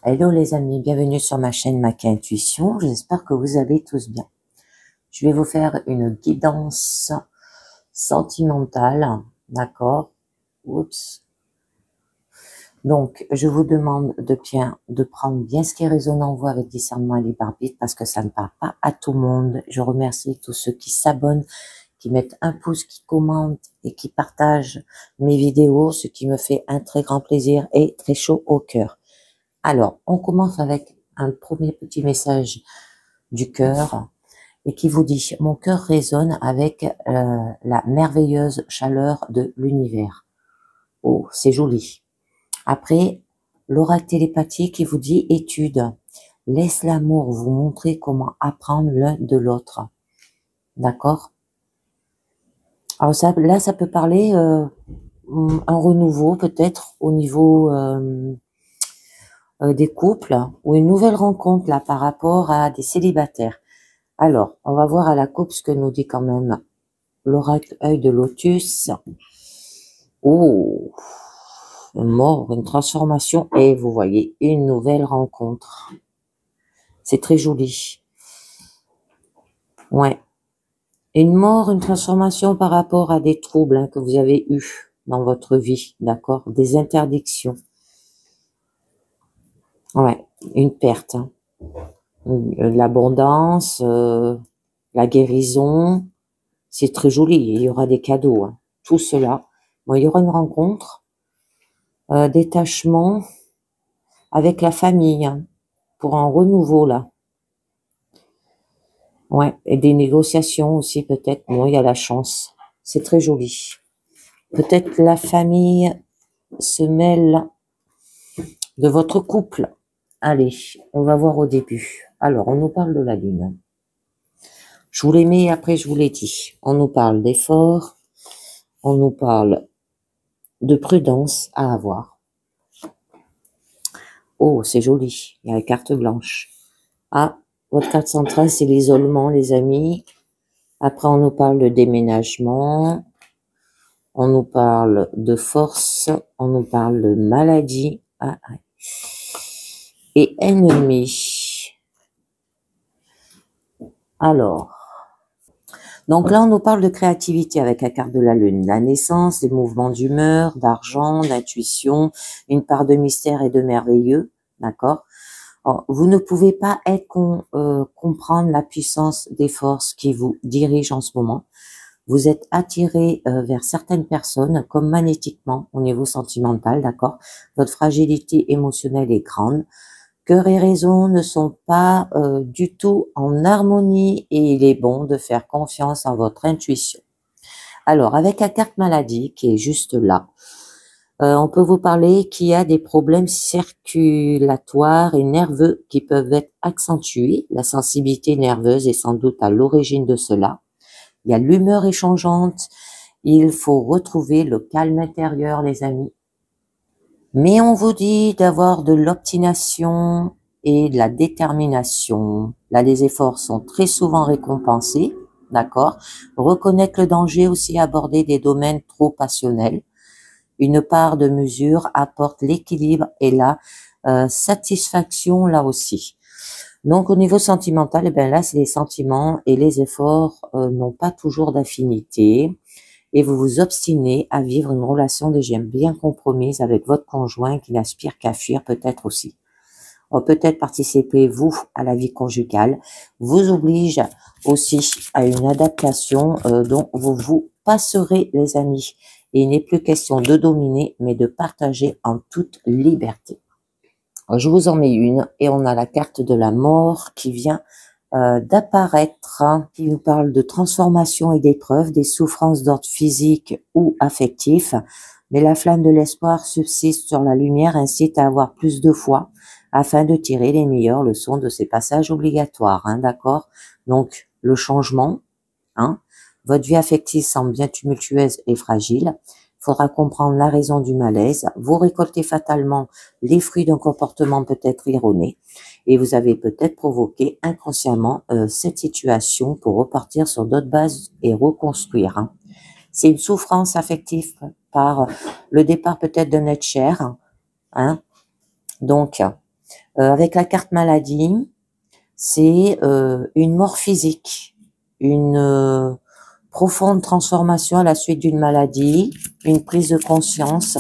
Hello les amis, bienvenue sur ma chaîne Maki Intuition, j'espère que vous allez tous bien. Je vais vous faire une guidance sentimentale, d'accord? Oups. Donc, je vous demande de prendre bien ce qui résonne en vous avec discernement et libre arbitre parce que ça ne parle pas à tout le monde. Je remercie tous ceux qui s'abonnent, qui mettent un pouce, qui commentent et qui partagent mes vidéos, ce qui me fait un très grand plaisir et très chaud au cœur. Alors, on commence avec un premier petit message du cœur et qui vous dit « Mon cœur résonne avec la merveilleuse chaleur de l'univers. » Oh, c'est joli. Après, l'oracle télépathique qui vous dit « Étude. Laisse l'amour vous montrer comment apprendre l'un de l'autre. » D'accord? Alors ça, là, ça peut parler un renouveau peut-être au niveau des couples ou une nouvelle rencontre là par rapport à des célibataires. Alors, on va voir à la coupe ce que nous dit quand même l'oracle œil de lotus. Oh, une mort, une transformation et vous voyez une nouvelle rencontre. C'est très joli. Ouais. Une mort, une transformation par rapport à des troubles que vous avez eus dans votre vie, d'accord? Des interdictions. Ouais, une perte. L'abondance, la guérison, c'est très joli. Il y aura des cadeaux, tout cela. Bon, il y aura une rencontre, détachement avec la famille pour un renouveau là. Ouais, et des négociations aussi peut-être. Bon, il y a la chance. C'est très joli. Peut-être la famille se mêle de votre couple. Allez, on va voir au début. Alors, on nous parle de la lune. Je vous l'ai mis, après je vous l'ai dit. On nous parle d'efforts, on nous parle de prudence à avoir. Oh, c'est joli, il y a la carte blanche. Ah, votre carte centrale, c'est l'isolement, les amis. Après, on nous parle de déménagement, on nous parle de force, on nous parle de maladie. Ah, ah. Et ennemi. Alors, donc là, on nous parle de créativité avec la carte de la lune, la naissance, des mouvements d'humeur, d'argent, d'intuition, une part de mystère et de merveilleux, d'accord? Vous ne pouvez pas comprendre la puissance des forces qui vous dirigent en ce moment. Vous êtes attiré vers certaines personnes comme magnétiquement au niveau sentimental, d'accord? Votre fragilité émotionnelle est grande. Cœur et raison ne sont pas du tout en harmonie et il est bon de faire confiance en votre intuition. Alors, avec la carte maladie qui est juste là, on peut vous parler qu'il y a des problèmes circulatoires et nerveux qui peuvent être accentués. La sensibilité nerveuse est sans doute à l'origine de cela. Il y a l'humeur échangeante. Il faut retrouver le calme intérieur, les amis. Mais on vous dit d'avoir de l'obstination et de la détermination. Là, les efforts sont très souvent récompensés, d'accord? Reconnaître le danger aussi, aborder des domaines trop passionnels. Une part de mesure apporte l'équilibre et la satisfaction là aussi. Donc au niveau sentimental, eh bien là, c'est les sentiments et les efforts n'ont pas toujours d'affinité. Et vous vous obstinez à vivre une relation déjà bien compromise avec votre conjoint qui n'aspire qu'à fuir peut-être aussi. Peut-être participez-vous à la vie conjugale, vous oblige aussi à une adaptation dont vous vous passerez les amis. Et il n'est plus question de dominer, mais de partager en toute liberté. Je vous en mets une et on a la carte de la mort qui vient d'apparaître, qui nous parle de transformation et d'épreuves, des souffrances d'ordre physique ou affectif, mais la flamme de l'espoir subsiste sur la lumière, incite à avoir plus de foi afin de tirer les meilleures leçons de ces passages obligatoires, d'accord? Donc, le changement, votre vie affective semble bien tumultueuse et fragile. Il faudra comprendre la raison du malaise. Vous récoltez fatalement les fruits d'un comportement peut-être erroné et vous avez peut-être provoqué inconsciemment cette situation pour repartir sur d'autres bases et reconstruire. C'est une souffrance affective par le départ peut-être d'un être cher. Donc, Avec la carte maladie, c'est une mort physique, une profonde transformation à la suite d'une maladie, une prise de conscience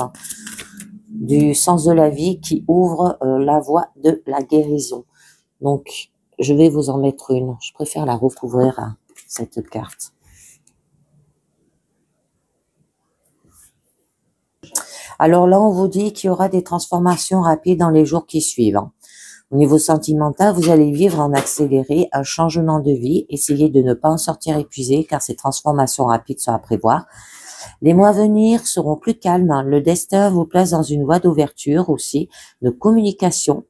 du sens de la vie qui ouvre la voie de la guérison. Donc, je vais vous en mettre une. Je préfère la recouvrir, hein, cette carte. Alors là, on vous dit qu'il y aura des transformations rapides dans les jours qui suivent. Au niveau sentimental, vous allez vivre en accéléré un changement de vie. Essayez de ne pas en sortir épuisé car ces transformations rapides sont à prévoir. Les mois à venir seront plus calmes. Le destin vous place dans une voie d'ouverture aussi, de communication.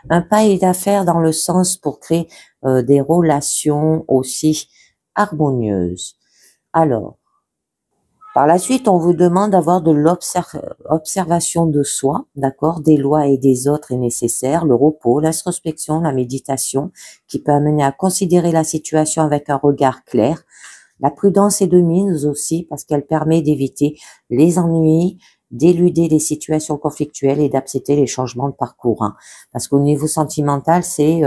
Un pas est à faire dans le sens pour créer des relations aussi harmonieuses. Alors, par la suite, on vous demande d'avoir de l'observation de soi, d'accord, des lois et des autres est nécessaire, le repos, l'introspection, la méditation, qui peut amener à considérer la situation avec un regard clair. La prudence est de mise aussi parce qu'elle permet d'éviter les ennuis, d'éluder les situations conflictuelles et d'accepter les changements de parcours. Hein. Parce qu'au niveau sentimental, c'est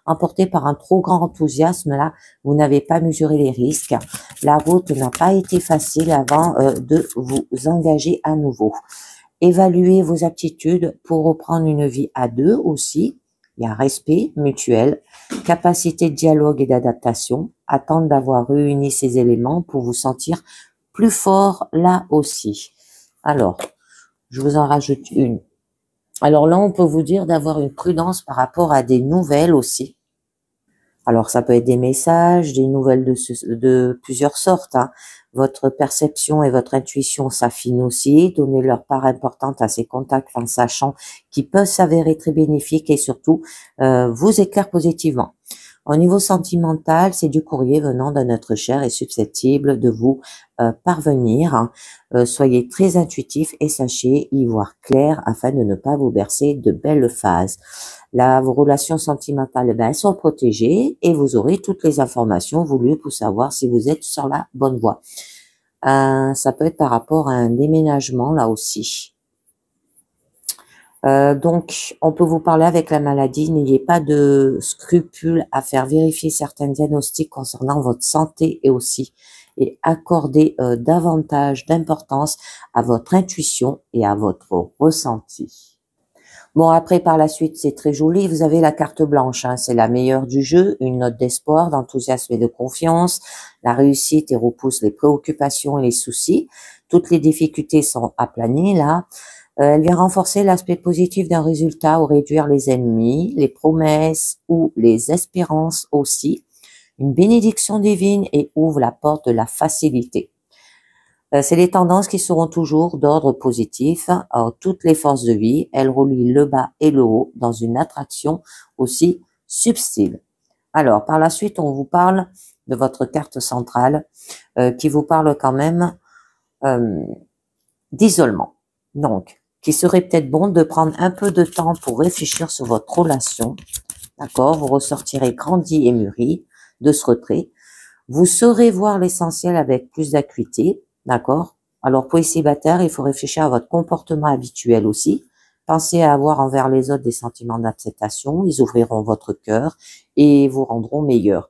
emporté par un trop grand enthousiasme. Là, vous n'avez pas mesuré les risques. La route n'a pas été facile avant de vous engager à nouveau. Évaluez vos aptitudes pour reprendre une vie à deux aussi. Il y a respect mutuel, capacité de dialogue et d'adaptation. Attendre d'avoir réuni ces éléments pour vous sentir plus fort là aussi. Alors, je vous en rajoute une. Alors là, on peut vous dire d'avoir une prudence par rapport à des nouvelles aussi. Alors, ça peut être des messages, des nouvelles de plusieurs sortes. Hein. Votre perception et votre intuition s'affinent aussi. Donnez leur part importante à ces contacts en sachant qu'ils peuvent s'avérer très bénéfiques et surtout vous éclairent positivement. Au niveau sentimental, c'est du courrier venant d'un être cher et susceptible de vous parvenir. Hein. Soyez très intuitif et sachez y voir clair afin de ne pas vous bercer de belles phases. Là, vos relations sentimentales, elles sont protégées et vous aurez toutes les informations voulues pour savoir si vous êtes sur la bonne voie. Ça peut être par rapport à un déménagement là aussi. Donc, on peut vous parler avec la maladie. N'ayez pas de scrupules à faire vérifier certains diagnostics concernant votre santé et accorder davantage d'importance à votre intuition et à votre ressenti. Bon, après, par la suite, c'est très joli. Vous avez la carte blanche, hein, c'est la meilleure du jeu, une note d'espoir, d'enthousiasme et de confiance. La réussite et repousse les préoccupations et les soucis. Toutes les difficultés sont aplanies, là. Elle vient renforcer l'aspect positif d'un résultat ou réduire les ennemis, les promesses ou les espérances aussi. Une bénédiction divine et ouvre la porte de la facilité. C'est les tendances qui seront toujours d'ordre positif. Toutes les forces de vie, elles relient le bas et le haut dans une attraction aussi subtile. Alors, par la suite, on vous parle de votre carte centrale qui vous parle quand même d'isolement. Donc, qu'il serait peut-être bon de prendre un peu de temps pour réfléchir sur votre relation. D'accord? Vous ressortirez grandi et mûri de ce retrait. Vous saurez voir l'essentiel avec plus d'acuité. D'accord? Alors, pour les célibataires, il faut réfléchir à votre comportement habituel aussi. Pensez à avoir envers les autres des sentiments d'acceptation. Ils ouvriront votre cœur et vous rendront meilleur.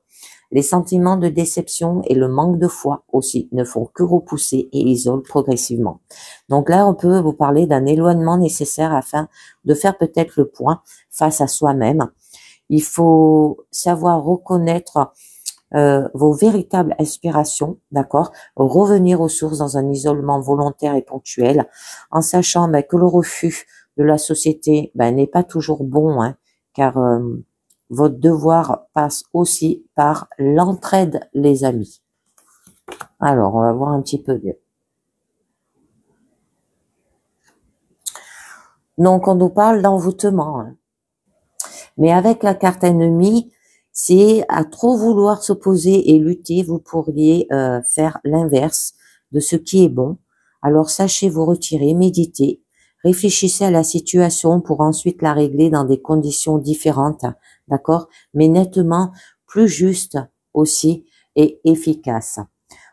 Les sentiments de déception et le manque de foi aussi ne font que repousser et isolent progressivement. Donc là, on peut vous parler d'un éloignement nécessaire afin de faire peut-être le point face à soi-même. Il faut savoir reconnaître vos véritables aspirations, d'accord, revenir aux sources dans un isolement volontaire et ponctuel, en sachant que le refus de la société n'est pas toujours bon, hein, car votre devoir passe aussi par l'entraide, les amis. Alors, on va voir un petit peu mieux. Donc, on nous parle d'envoûtement. Hein. Mais avec la carte ennemie, c'est à trop vouloir s'opposer et lutter, vous pourriez faire l'inverse de ce qui est bon. Alors, sachez vous retirer, méditez, réfléchissez à la situation pour ensuite la régler dans des conditions différentes, d'accord, mais nettement plus justes aussi et efficaces.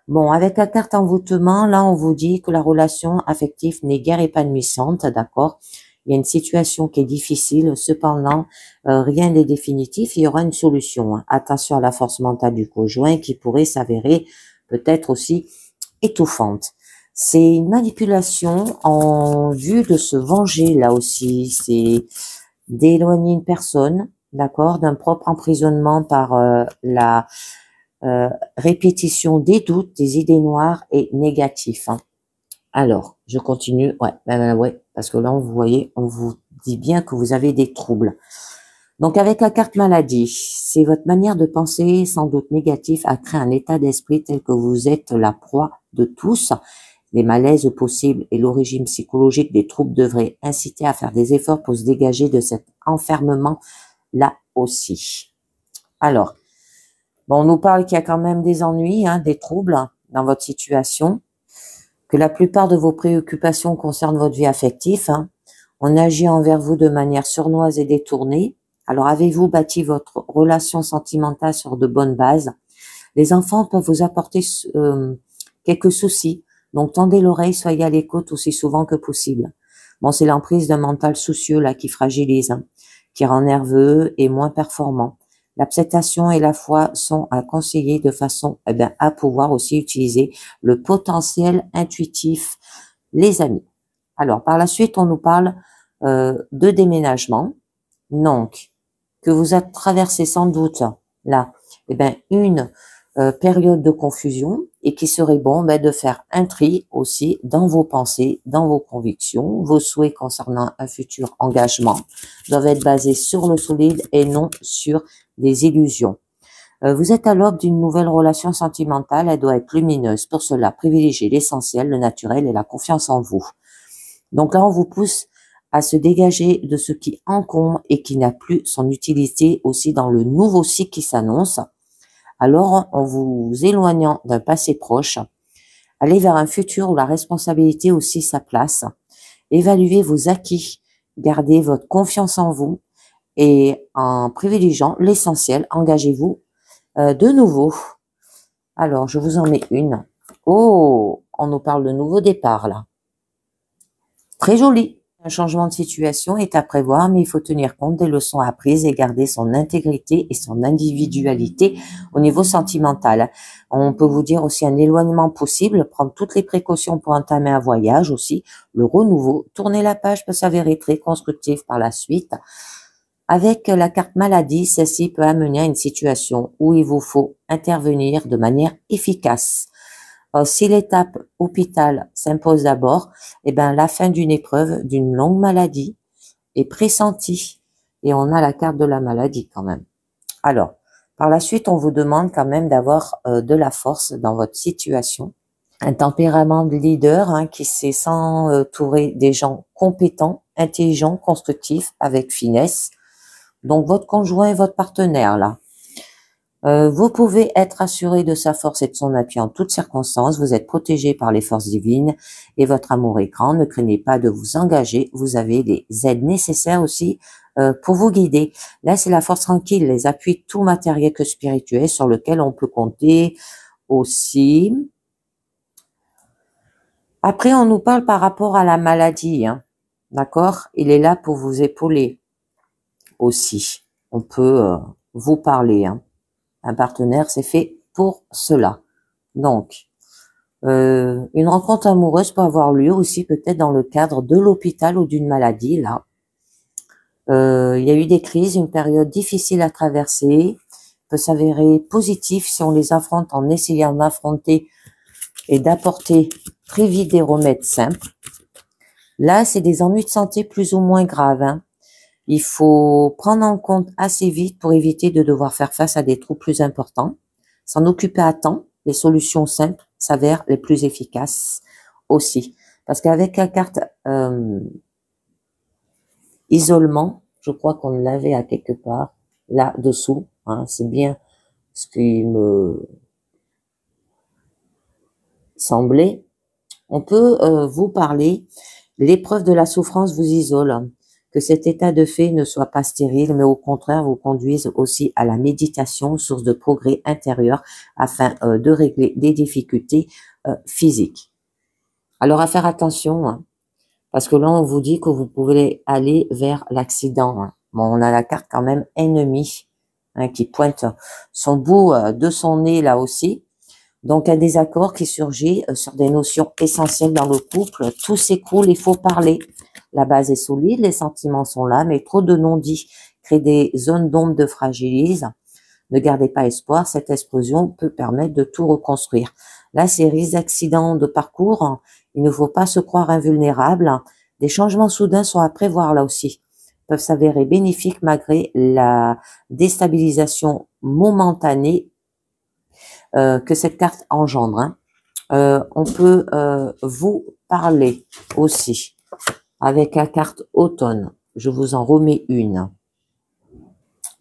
Bon, avec la carte envoûtement, là, on vous dit que la relation affective n'est guère épanouissante, d'accord. il y a une situation qui est difficile, cependant, rien n'est définitif, il y aura une solution, hein. Attention à la force mentale du conjoint qui pourrait s'avérer peut-être aussi étouffante. C'est une manipulation en vue de se venger, là aussi, c'est d'éloigner une personne, d'accord, d'un propre emprisonnement par la répétition des doutes, des idées noires et négatifs, hein. Alors, je continue. Ouais, parce que là, vous voyez, on vous dit bien que vous avez des troubles. Donc, avec la carte maladie, c'est votre manière de penser, sans doute négatif, à créer un état d'esprit tel que vous êtes la proie de tous. Les malaises possibles et l'origine psychologique des troubles devraient inciter à faire des efforts pour se dégager de cet enfermement-là aussi. Alors, bon, on nous parle qu'il y a quand même des ennuis, hein, des troubles dans votre situation, que la plupart de vos préoccupations concernent votre vie affective, hein. On agit envers vous de manière sournoise et détournée. Alors, avez-vous bâti votre relation sentimentale sur de bonnes bases? Les enfants peuvent vous apporter quelques soucis, donc tendez l'oreille, soyez à l'écoute aussi souvent que possible. Bon, c'est l'emprise d'un mental soucieux là qui fragilise, hein, qui rend nerveux et moins performant. L'acceptation et la foi sont à conseiller de façon à pouvoir aussi utiliser le potentiel intuitif, les amis. Alors, par la suite, on nous parle de déménagement. Donc, que vous avez traversé sans doute là, une période de confusion et qui serait bon de faire un tri aussi dans vos pensées, dans vos convictions. Vos souhaits concernant un futur engagement doivent être basés sur le solide et non sur des illusions. Vous êtes à l'aube d'une nouvelle relation sentimentale, elle doit être lumineuse. Pour cela, privilégiez l'essentiel, le naturel et la confiance en vous. Donc là, on vous pousse à se dégager de ce qui encombre et qui n'a plus son utilité aussi dans le nouveau cycle qui s'annonce. Alors, en vous éloignant d'un passé proche, allez vers un futur où la responsabilité aussi sa place. Évaluez vos acquis, gardez votre confiance en vous et en privilégiant l'essentiel, engagez-vous de nouveau. Alors, je vous en mets une. Oh, on nous parle de nouveau départ là. Très joli. Un changement de situation est à prévoir, mais il faut tenir compte des leçons apprises et garder son intégrité et son individualité au niveau sentimental. On peut vous dire aussi un éloignement possible, prendre toutes les précautions pour entamer un voyage aussi, le renouveau. Tourner la page peut s'avérer très constructif par la suite. Avec la carte maladie, celle-ci peut amener à une situation où il vous faut intervenir de manière efficace. Si l'étape hôpital s'impose d'abord, la fin d'une épreuve, d'une longue maladie est pressentie. Et on a la carte de la maladie quand même. Alors, par la suite, on vous demande quand même d'avoir de la force dans votre situation. Un tempérament de leader qui sait s'entourer des gens compétents, intelligents, constructifs, avec finesse. Donc, votre conjoint et votre partenaire, là. Vous pouvez être assuré de sa force et de son appui en toutes circonstances. Vous êtes protégé par les forces divines et votre amour est grand. Ne craignez pas de vous engager. Vous avez les aides nécessaires aussi pour vous guider. Là, c'est la force tranquille, les appuis tout matériel que spirituel sur lequel on peut compter aussi. Après, on nous parle par rapport à la maladie. D'accord? Il est là pour vous épauler aussi. On peut vous parler. Un partenaire, c'est fait pour cela. Donc, une rencontre amoureuse peut avoir lieu aussi peut-être dans le cadre de l'hôpital ou d'une maladie, là. Il y a eu des crises, une période difficile à traverser, peut s'avérer positif si on les affronte en essayant d'affronter et d'apporter très vite des remèdes simples. Là, c'est des ennuis de santé plus ou moins graves, Il faut prendre en compte assez vite pour éviter de devoir faire face à des troubles plus importants. S'en occuper à temps, les solutions simples s'avèrent les plus efficaces aussi. Parce qu'avec la carte isolement, je crois qu'on l'avait à quelque part là-dessous. C'est bien ce qui me semblait. On peut vous parler, l'épreuve de la souffrance vous isole. Que cet état de fait ne soit pas stérile, mais au contraire vous conduise aussi à la méditation, source de progrès intérieur, afin de régler des difficultés physiques. Alors à faire attention, Parce que là, on vous dit que vous pouvez aller vers l'accident, hein. Bon, on a la carte quand même ennemi, hein, qui pointe son bout de son nez là aussi. Donc, un désaccord qui surgit sur des notions essentielles dans le couple. Tout s'écroule, il faut parler. La base est solide, les sentiments sont là, mais trop de non-dits créent des zones d'ombre de fragilise. Ne gardez pas espoir, cette explosion peut permettre de tout reconstruire. Là, ces risques d'accidents de parcours, il ne faut pas se croire invulnérable. Des changements soudains sont à prévoir là aussi, peuvent s'avérer bénéfiques malgré la déstabilisation momentanée que cette carte engendre, hein. On peut vous parler aussi avec la carte automne. Je vous en remets une.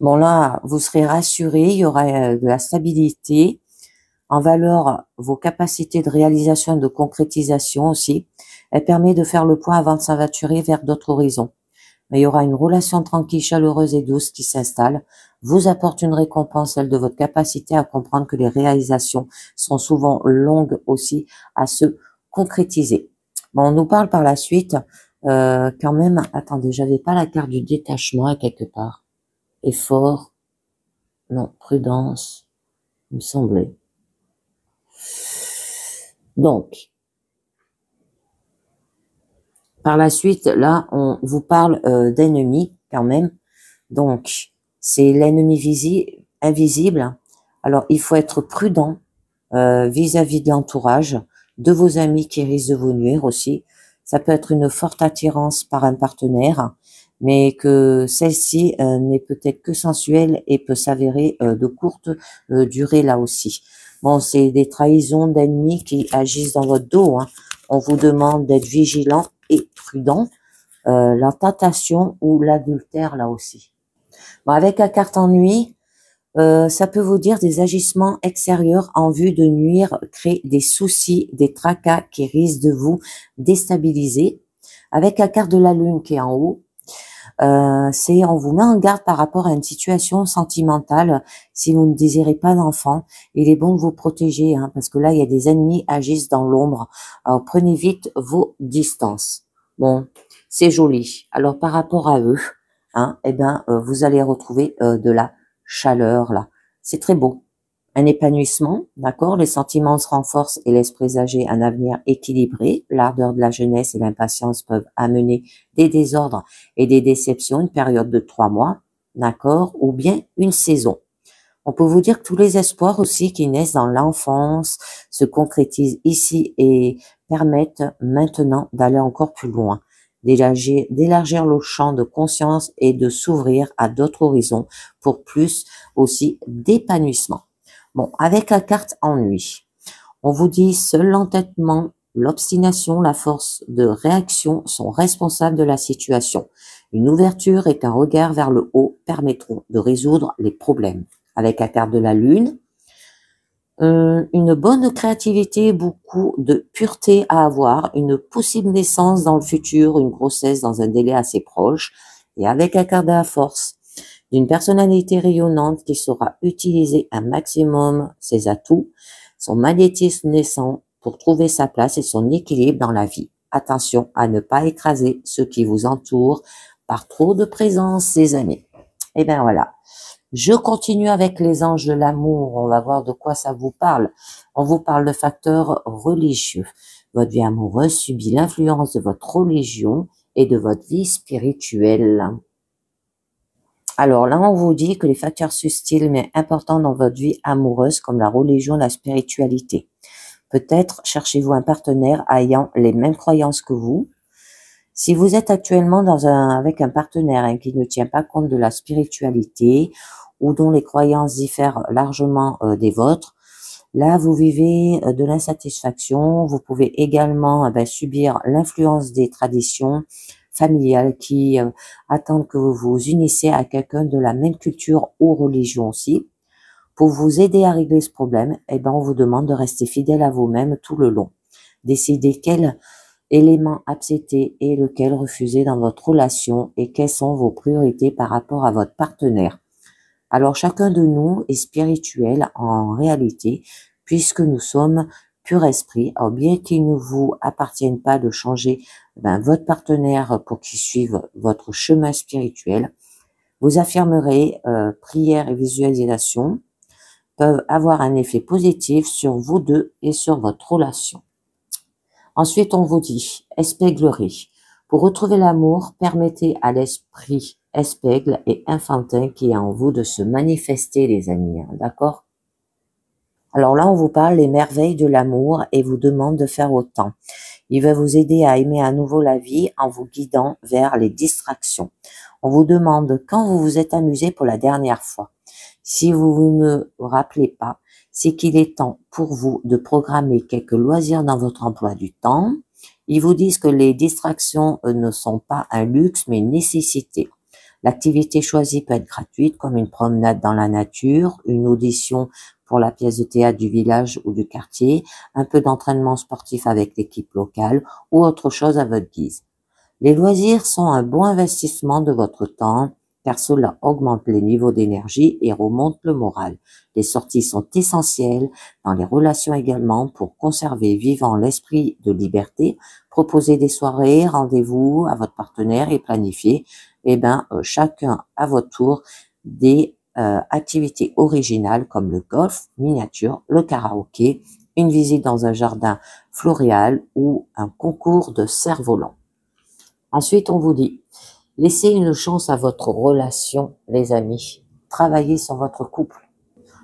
Bon là, vous serez rassuré, il y aura de la stabilité. En valeur, vos capacités de réalisation et de concrétisation aussi. Elle permet de faire le point avant de s'aventurer vers d'autres horizons. Mais il y aura une relation tranquille, chaleureuse et douce qui s'installe, vous apporte une récompense, celle de votre capacité à comprendre que les réalisations sont souvent longues aussi à se concrétiser. Bon, on nous parle par la suite, quand même, attendez, j'avais pas la carte du détachement à quelque part. Effort, non, prudence, il me semblait. Donc, par la suite, là, on vous parle d'ennemis quand même. Donc, c'est l'ennemi invisible. Alors, il faut être prudent vis-à-vis de l'entourage, de vos amis qui risquent de vous nuire aussi. Ça peut être une forte attirance par un partenaire, mais que celle-ci n'est peut-être que sensuelle et peut s'avérer de courte durée là aussi. Bon, c'est des trahisons d'ennemis qui agissent dans votre dos, hein. On vous demande d'être vigilant et prudent. La tentation ou l'adultère là aussi. Bon, avec la carte ennui, ça peut vous dire des agissements extérieurs en vue de nuire, créer des soucis, des tracas qui risquent de vous déstabiliser. Avec la carte de la lune qui est en haut, c'est on vous met en garde par rapport à une situation sentimentale. Si vous ne désirez pas d'enfant, il est bon de vous protéger, hein, parce que là, il y a des ennemis agissent dans l'ombre. Alors, prenez vite vos distances. Bon, c'est joli. Alors, par rapport à eux, hein, eh ben, vous allez retrouver de la chaleur, là. C'est très beau. Un épanouissement, d'accord? Les sentiments se renforcent et laissent présager un avenir équilibré. L'ardeur de la jeunesse et l'impatience peuvent amener des désordres et des déceptions, une période de 3 mois, d'accord? Ou bien une saison. On peut vous dire que tous les espoirs aussi qui naissent dans l'enfance se concrétisent ici et permettent maintenant d'aller encore plus loin, d'élargir le champ de conscience et de s'ouvrir à d'autres horizons pour plus aussi d'épanouissement. Bon, avec la carte ennui, on vous dit seul l'entêtement, l'obstination, la force de réaction sont responsables de la situation. Une ouverture et un regard vers le haut permettront de résoudre les problèmes. Avec la carte de la lune, une bonne créativité, beaucoup de pureté à avoir, une possible naissance dans le futur, une grossesse dans un délai assez proche, et avec la carte de la force, d'une personnalité rayonnante qui saura utiliser un maximum ses atouts, son magnétisme naissant pour trouver sa place et son équilibre dans la vie. Attention à ne pas écraser ceux qui vous entourent par trop de présence, les amis. Et bien voilà. Je continue avec les anges de l'amour. On va voir de quoi ça vous parle. On vous parle de facteurs religieux. Votre vie amoureuse subit l'influence de votre religion et de votre vie spirituelle. Alors là, on vous dit que les facteurs subtils mais importants dans votre vie amoureuse, comme la religion, la spiritualité. Peut-être cherchez-vous un partenaire ayant les mêmes croyances que vous. Si vous êtes actuellement avec un partenaire qui ne tient pas compte de la spiritualité ou dont les croyances diffèrent largement des vôtres, là, vous vivez de l'insatisfaction. Vous pouvez également subir l'influence des traditions familiales qui attendent que vous vous unissez à quelqu'un de la même culture ou religion aussi. Pour vous aider à régler ce problème, on vous demande de rester fidèle à vous-même tout le long. Décidez quel élément accepter et lequel refuser dans votre relation et quelles sont vos priorités par rapport à votre partenaire. Alors chacun de nous est spirituel en réalité puisque nous sommes pur esprit. Alors, bien qu'il ne vous appartienne pas de changer votre partenaire pour qu'il suive votre chemin spirituel, vous affirmerez prière et visualisation peuvent avoir un effet positif sur vous deux et sur votre relation. Ensuite, on vous dit espièglerie. Pour retrouver l'amour, permettez à l'esprit espiègle et enfantin qui est en vous de se manifester, les amis, d'accord? Alors là, on vous parle des merveilles de l'amour et vous demande de faire autant. Il va vous aider à aimer à nouveau la vie en vous guidant vers les distractions. On vous demande quand vous vous êtes amusé pour la dernière fois. Si vous ne vous rappelez pas, c'est qu'il est temps pour vous de programmer quelques loisirs dans votre emploi du temps. Ils vous disent que les distractions ne sont pas un luxe mais une nécessité. L'activité choisie peut être gratuite comme une promenade dans la nature, une audition pour la pièce de théâtre du village ou du quartier, un peu d'entraînement sportif avec l'équipe locale ou autre chose à votre guise. Les loisirs sont un bon investissement de votre temps car cela augmente les niveaux d'énergie et remonte le moral. Les sorties sont essentielles dans les relations également pour conserver vivant l'esprit de liberté, proposer des soirées, rendez-vous à votre partenaire et planifier chacun à votre tour des activités originales comme le golf miniature, le karaoké, une visite dans un jardin floréal ou un concours de cerf-volant. Ensuite, on vous dit, laissez une chance à votre relation, les amis. Travaillez sur votre couple.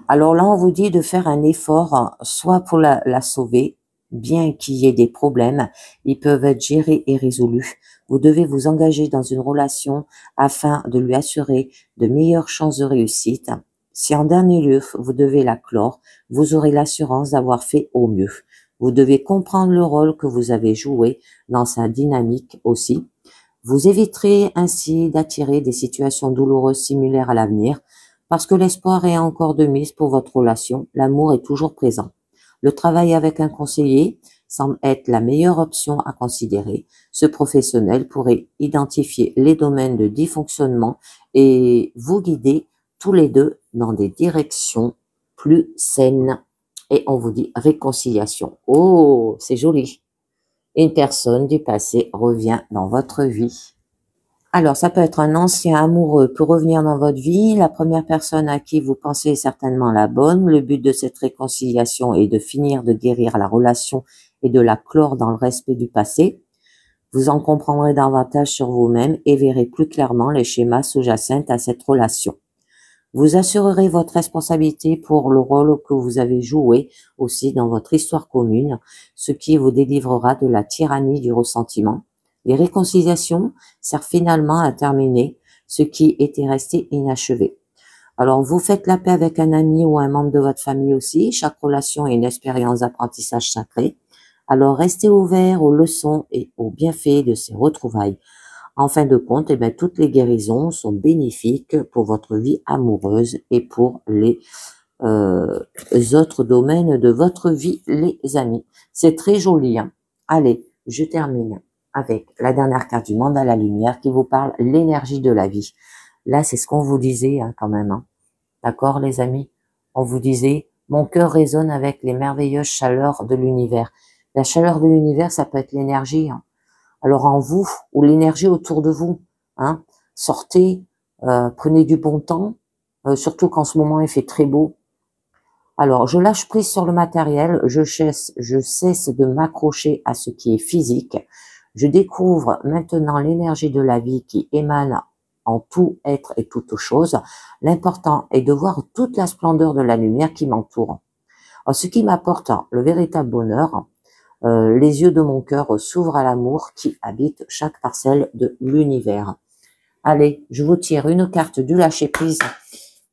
Alors là, on vous dit de faire un effort, soit pour la sauver, bien qu'il y ait des problèmes, ils peuvent être gérés et résolus. Vous devez vous engager dans une relation afin de lui assurer de meilleures chances de réussite. Si en dernier lieu, vous devez la clore, vous aurez l'assurance d'avoir fait au mieux. Vous devez comprendre le rôle que vous avez joué dans sa dynamique aussi. Vous éviterez ainsi d'attirer des situations douloureuses similaires à l'avenir, parce que l'espoir est encore de mise pour votre relation, l'amour est toujours présent. Le travail avec un conseiller semble être la meilleure option à considérer. Ce professionnel pourrait identifier les domaines de dysfonctionnement et vous guider tous les deux dans des directions plus saines. Et on vous dit réconciliation. Oh, c'est joli. Une personne du passé revient dans votre vie. Alors, ça peut être un ancien amoureux peut revenir dans votre vie. La première personne à qui vous pensez est certainement la bonne. Le but de cette réconciliation est de finir de guérir la relation et de la clore dans le respect du passé. Vous en comprendrez davantage sur vous-même et verrez plus clairement les schémas sous-jacents à cette relation. Vous assurerez votre responsabilité pour le rôle que vous avez joué aussi dans votre histoire commune, ce qui vous délivrera de la tyrannie du ressentiment. Les réconciliations servent finalement à terminer ce qui était resté inachevé. Alors, vous faites la paix avec un ami ou un membre de votre famille aussi. Chaque relation est une expérience d'apprentissage sacré. Alors, restez ouverts aux leçons et aux bienfaits de ces retrouvailles. En fin de compte, toutes les guérisons sont bénéfiques pour votre vie amoureuse et pour les autres domaines de votre vie, les amis. C'est très joli, hein. Allez, je termine avec la dernière carte du monde à la lumière qui vous parle l'énergie de la vie. Là, c'est ce qu'on vous disait quand même. Hein. D'accord, les amis? On vous disait, mon cœur résonne avec les merveilleuses chaleurs de l'univers. La chaleur de l'univers, ça peut être l'énergie. Hein. Alors en vous, ou l'énergie autour de vous. Hein. Sortez, prenez du bon temps, surtout qu'en ce moment, il fait très beau. Alors, je lâche prise sur le matériel, je cesse de m'accrocher à ce qui est physique. Je découvre maintenant l'énergie de la vie qui émane en tout être et toute chose. L'important est de voir toute la splendeur de la lumière qui m'entoure. Ce qui m'apporte le véritable bonheur, les yeux de mon cœur s'ouvrent à l'amour qui habite chaque parcelle de l'univers. Allez, je vous tire une carte du lâcher-prise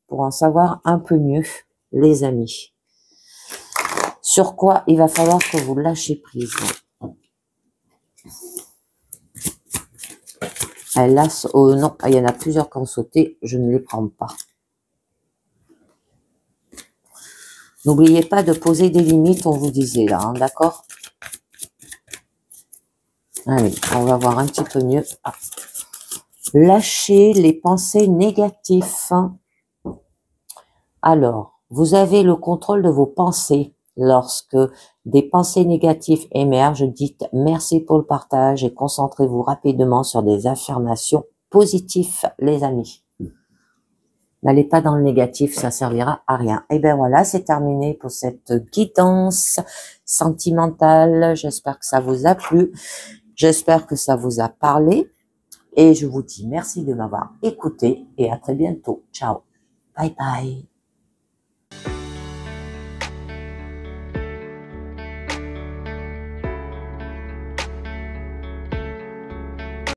pour en savoir un peu mieux, les amis. Sur quoi il va falloir que vous lâchez prise. Hélas, oh non, il y en a plusieurs qui ont sauté, je ne les prends pas. N'oubliez pas de poser des limites, on vous disait là, hein, d'accord? Allez, on va voir un petit peu mieux. Ah. Lâchez les pensées négatives. Alors, vous avez le contrôle de vos pensées. Lorsque des pensées négatives émergent, dites merci pour le partage et concentrez-vous rapidement sur des affirmations positives, les amis. N'allez pas dans le négatif, ça servira à rien. Et ben voilà, c'est terminé pour cette guidance sentimentale. J'espère que ça vous a plu. J'espère que ça vous a parlé. Et je vous dis merci de m'avoir écouté et à très bientôt. Ciao. Bye bye.